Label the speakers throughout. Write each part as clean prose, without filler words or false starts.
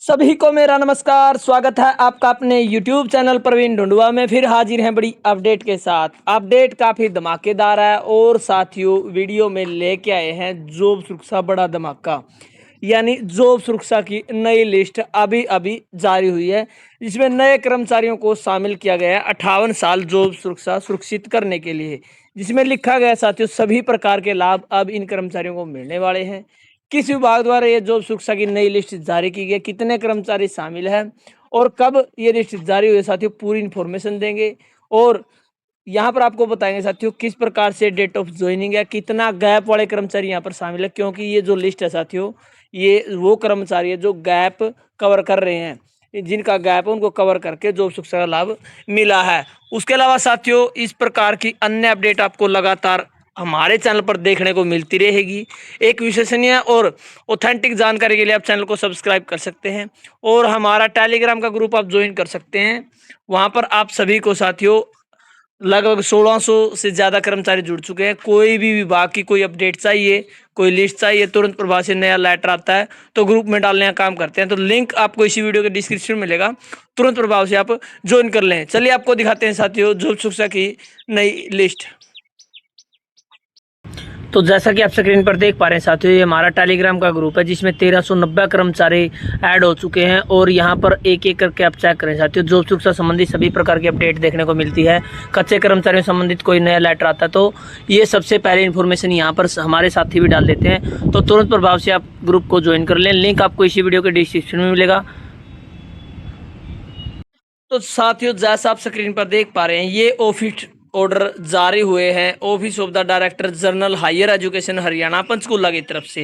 Speaker 1: सभी को मेरा नमस्कार। स्वागत है आपका अपने YouTube चैनल प्रवीण ढूंढुआ में। फिर हाजिर हैं बड़ी अपडेट के साथ। अपडेट काफ़ी धमाकेदार है और साथियों वीडियो में लेके आए हैं जॉब सुरक्षा बड़ा धमाका, यानी जॉब सुरक्षा की नई लिस्ट अभी अभी जारी हुई है, जिसमें नए कर्मचारियों को शामिल किया गया है 58 साल जॉब सुरक्षा सुरक्षित करने के लिए। जिसमें लिखा गया साथियों सभी प्रकार के लाभ अब इन कर्मचारियों को मिलने वाले हैं। किस विभाग द्वारा ये जॉब सुरक्षा की नई लिस्ट जारी की गई, कितने कर्मचारी शामिल हैं और कब ये लिस्ट जारी हुई है साथियों, पूरी इन्फॉर्मेशन देंगे। और यहाँ पर आपको बताएंगे साथियों किस प्रकार से डेट ऑफ ज्वाइनिंग है, कितना गैप वाले कर्मचारी यहाँ पर शामिल है, क्योंकि ये जो लिस्ट है साथियों ये वो कर्मचारी है जो गैप कवर कर रहे हैं, जिनका गैप है उनको कवर करके जॉब सुरक्षा का लाभ मिला है। उसके अलावा साथियों इस प्रकार की अन्य अपडेट आपको लगातार हमारे चैनल पर देखने को मिलती रहेगी। एक विश्वसनीय और ऑथेंटिक जानकारी के लिए आप चैनल को सब्सक्राइब कर सकते हैं और हमारा टेलीग्राम का ग्रुप आप ज्वाइन कर सकते हैं। वहां पर आप सभी को साथियों लगभग 1600 से ज़्यादा कर्मचारी जुड़ चुके हैं। कोई भी विभाग की कोई अपडेट चाहिए, कोई लिस्ट चाहिए, तुरंत प्रभाव से नया लेटर आता है तो ग्रुप में डालने का काम करते हैं। तो लिंक आपको इसी वीडियो के डिस्क्रिप्शन में मिलेगा, तुरंत प्रभाव से आप ज्वाइन कर लें। चलिए आपको दिखाते हैं साथियों जॉब सुरक्षा की नई लिस्ट। तो जैसा कि आप स्क्रीन पर देख पा रहे हैं साथियों ये हमारा टेलीग्राम का ग्रुप है, जिसमें 1390 कर्मचारी ऐड हो चुके हैं और यहाँ पर एक एक करके आप चेक करें साथियों जॉब सुरक्षा संबंधी सभी प्रकार की अपडेट देखने को मिलती है। कच्चे कर्मचारियों संबंधित कोई नया लेटर आता है तो ये सबसे पहले इन्फॉर्मेशन यहाँ पर हमारे साथी भी डाल देते हैं। तो तुरंत प्रभाव से आप ग्रुप को ज्वाइन कर लें, लिंक आपको इसी वीडियो के डिस्क्रिप्शन में मिलेगा। तो साथियों जैसा आप स्क्रीन पर देख पा रहे हैं ये ऑफिस ऑर्डर जारी हुए हैं office of the director general higher education Haryana Panchkula की तरफ से।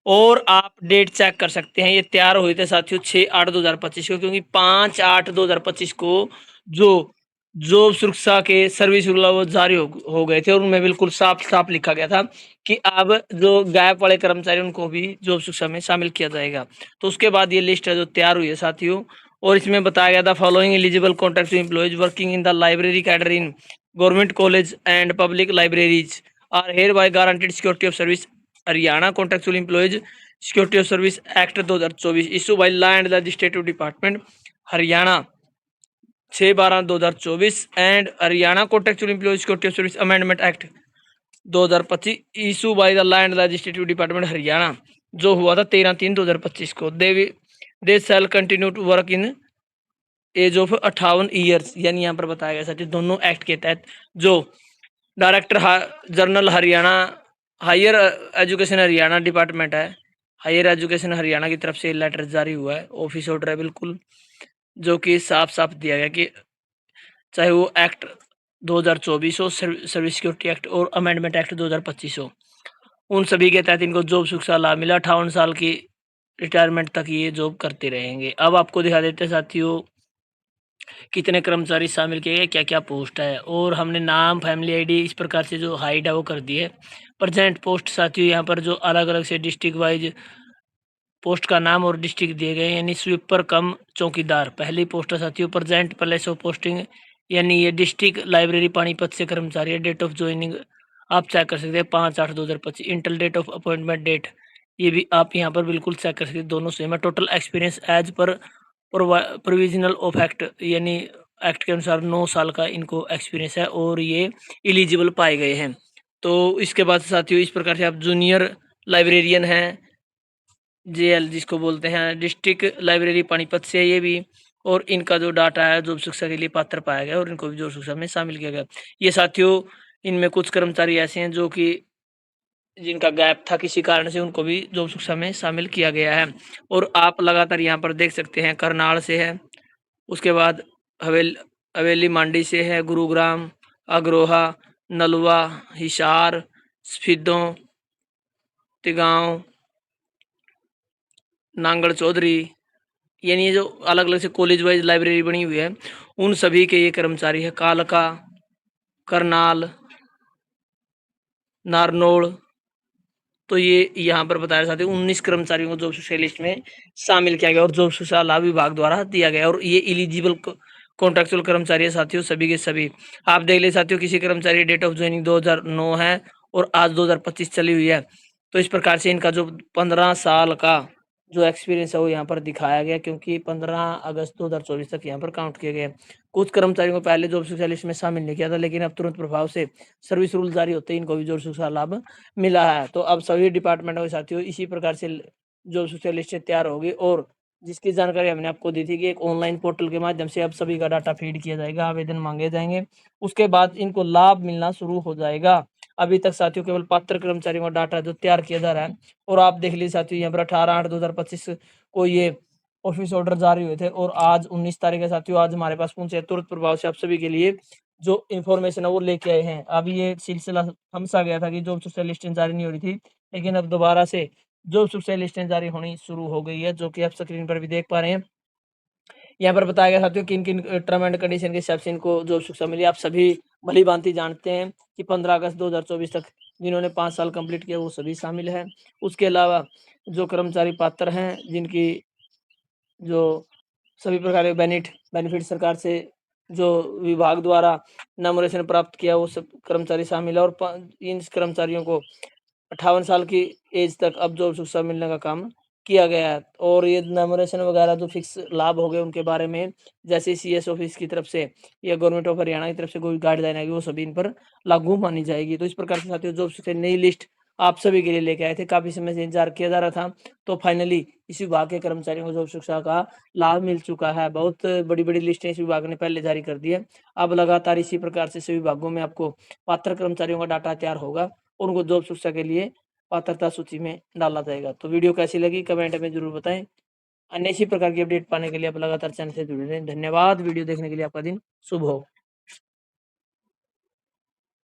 Speaker 1: और आप डेट चेक कर सकते हैं, ये तैयार हुए थे साथियों 6/8/2025 को, क्योंकि 5/8/2025 को जो जॉब सुरक्षा के सर्विस रूल वो जारी हो गए थे और उनमें बिल्कुल साफ साफ लिखा गया था कि अब जो गैप वाले कर्मचारी उनको भी जॉब सुरक्षा में शामिल किया जाएगा। तो उसके बाद ये लिस्ट है जो तैयार हुई है साथियों, और इसमें बताया गया था following eligible contract employees working in the library cadre in government college and public libraries are hereby guaranteed security of service Haryana contractual employees security of service act 2024 issue by law and legislative department Haryana 6/12/2024 and Haryana contractual employees security of service amendment act 2025 issue by the law and legislative department Haryana, जो हुआ था 13/3/2025 को। They shall continue to work in as of 58 years, यानी यहाँ पर बताया गया साथियों दोनों एक्ट के तहत जो director general Haryana higher education Haryana department है, हायर एजुकेशन हरियाणा की तरफ से लेटर जारी हुआ है, ऑफिस ऑर्डर है बिल्कुल, जो कि साफ साफ दिया गया कि चाहे वो एक्ट 2024 हो, सर्विस सिक्योरिटी एक्ट और अमेंडमेंट एक्ट 2025 हो, उन सभी के तहत इनको जॉब सुरक्षा लाभ मिला। 58 साल की रिटायरमेंट तक ये जॉब करते रहेंगे। अब आपको दिखा देते हैं साथियों कितने कर्मचारी शामिल किए गए, क्या क्या पोस्ट है, और हमने नाम फैमिली आईडी इस प्रकार से जो हाइट है वो कर दी है। प्रेजेंट पोस्ट साथियों यहाँ पर जो अलग अलग से डिस्ट्रिक्ट वाइज पोस्ट का नाम और डिस्ट्रिक्ट दिए गए, यानी स्वीपर कम चौकीदार पहली पोस्ट है साथियों। प्रेजेंट प्लेस ऑफ पोस्टिंग यानी ये डिस्ट्रिक्ट लाइब्रेरी पानीपत से कर्मचारी है। डेट ऑफ ज्वाइनिंग आप चेक कर सकते हैं 5/8/2025। Enter date of appointment date ये भी आप यहाँ पर बिल्कुल चेक कर सकते हैं, दोनों सेम है। Total experience as per provisional of act, यानी एक्ट के अनुसार 9 साल का इनको एक्सपीरियंस है और ये एलिजिबल पाए गए हैं। तो इसके बाद साथियों इस प्रकार से आप जूनियर लाइब्रेरियन हैं, जेएल जिसको बोलते हैं, डिस्ट्रिक्ट लाइब्रेरी पानीपत से ये भी, और इनका जो डाटा है जॉब शिक्षा के लिए पात्र पाया गया और इनको भी जॉब शिक्षा में शामिल किया गया। ये साथियों इनमें कुछ कर्मचारी ऐसे हैं जो कि जिनका गैप था किसी कारण से, उनको भी जॉब शिक्षा में शामिल किया गया है। और आप लगातार यहाँ पर देख सकते हैं करनाल से है, उसके बाद हवेली मांडी से है, गुरुग्राम, अग्रोहा, नलवा, हिसार, स्फीदों, तिगांव, नांगड़ चौधरी, यानी ये जो अलग अलग से कॉलेज वाइज लाइब्रेरी बनी हुई है उन सभी के ये कर्मचारी है। कालका, करनाल, नारनौल, तो ये यहाँ पर बताया जाता है 19 कर्मचारियों को जॉब शिक्षा लिस्ट में शामिल किया गया और जॉब शिक्षा लाभ विभाग द्वारा दिया गया, और ये एलिजिबल कॉन्ट्रैक्चुअल कर्मचारी है साथियों सभी के सभी। आप देख ले साथियों किसी कर्मचारी डेट ऑफ ज्वाइनिंग 2009 है और आज 2025 चली हुई है, तो इस प्रकार से इनका जो 15 साल का जो एक्सपीरियंस है वो यहाँ पर दिखाया गया, क्योंकि 15 अगस्त 2024 तक यहाँ पर काउंट किए गए। कुछ कर्मचारियों को पहले जॉब सुरक्षा लिस्ट में शामिल नहीं किया था, लेकिन अब तुरंत प्रभाव से सर्विस रूल जारी होते ही इनको भी जॉब सुरक्षा लाभ मिला है। तो अब सभी डिपार्टमेंटों के साथियों इसी प्रकार से जॉब सुरक्षा लिस्टें तैयार होगी, और जिसकी जानकारी हमने आपको दी थी कि एक ऑनलाइन पोर्टल के माध्यम से अब सभी का डाटा फीड किया जाएगा, आवेदन मांगे जाएंगे, उसके बाद इनको लाभ मिलना शुरू हो जाएगा। अभी तक साथियों केवल पात्र कर्मचारियों का डाटा जो तैयार किया जा रहा है, और आप देख लीजिए साथियों यहाँ पर 18/8/2025 को ये ऑफिस ऑर्डर जारी हुए थे, और आज 19 तारीख है साथियों, आज हमारे पास पहुंचे तुरंत प्रभाव से आप सभी के लिए जो इन्फॉर्मेशन है वो लेके आए हैं। अभी ये सिलसिला थमसा गया था कि जॉब सुरक्षा लिस्टें जारी नहीं हो रही थी, लेकिन अब दोबारा से जॉब सुरक्षा लिस्टें जारी होनी शुरू हो गई है, जो कि आप स्क्रीन पर भी देख पा रहे हैं। यहाँ पर बताया गया साथियों किन-किन टर्म एंड कंडीशन के हिसाब से इनको जॉब सुरक्षा मिली। आप सभी भली-भांति जानते हैं कि 15 अगस्त 2024 तक जिन्होंने 5 साल कंप्लीट किया वो सभी शामिल हैं। उसके अलावा जो कर्मचारी पात्र हैं, जिनकी जो सभी प्रकार के बेनिफिट सरकार से जो विभाग द्वारा नॉमिनेशन प्राप्त किया वो सब कर्मचारी शामिल है, और इन कर्मचारियों को 58 साल की एज तक अब जॉब सुरक्षा मिलने का काम किया गया है। और ये नॉमिनेशन वगैरह जो फिक्स लाभ हो गए उनके बारे में, जैसे सीएस ऑफिस की तरफ से या गवर्नमेंट ऑफ हरियाणा की तरफ से कोई गाइडलाइन आएगी वो सभी इन पर लागू मानी जाएगी। तो इस प्रकार से साथियों जॉब सुरक्षा नई लिस्ट आप सभी के लिए लेके आए थे, काफी समय से इंतजार किया जा रहा था, तो फाइनली इस विभाग के कर्मचारियों को जॉब सुरक्षा का लाभ मिल चुका है। बहुत बड़ी-बड़ी लिस्टें इस विभाग ने पहले जारी कर दी है। अब लगातार इसी प्रकार से सभी विभागों में आपको पात्र कर्मचारियों का डाटा तैयार होगा, और उनको जॉब सुरक्षा के लिए पात्रता सूची में डाला जाएगा। तो वीडियो कैसी लगी कमेंट में ज़रूर बताएँ। अन्य इसी प्रकार की अपडेट पाने के लिए आप लगातार चैनल से जुड़े रहें। धन्यवाद। वीडियो देखने के लिए आपका दिन शुभ हो।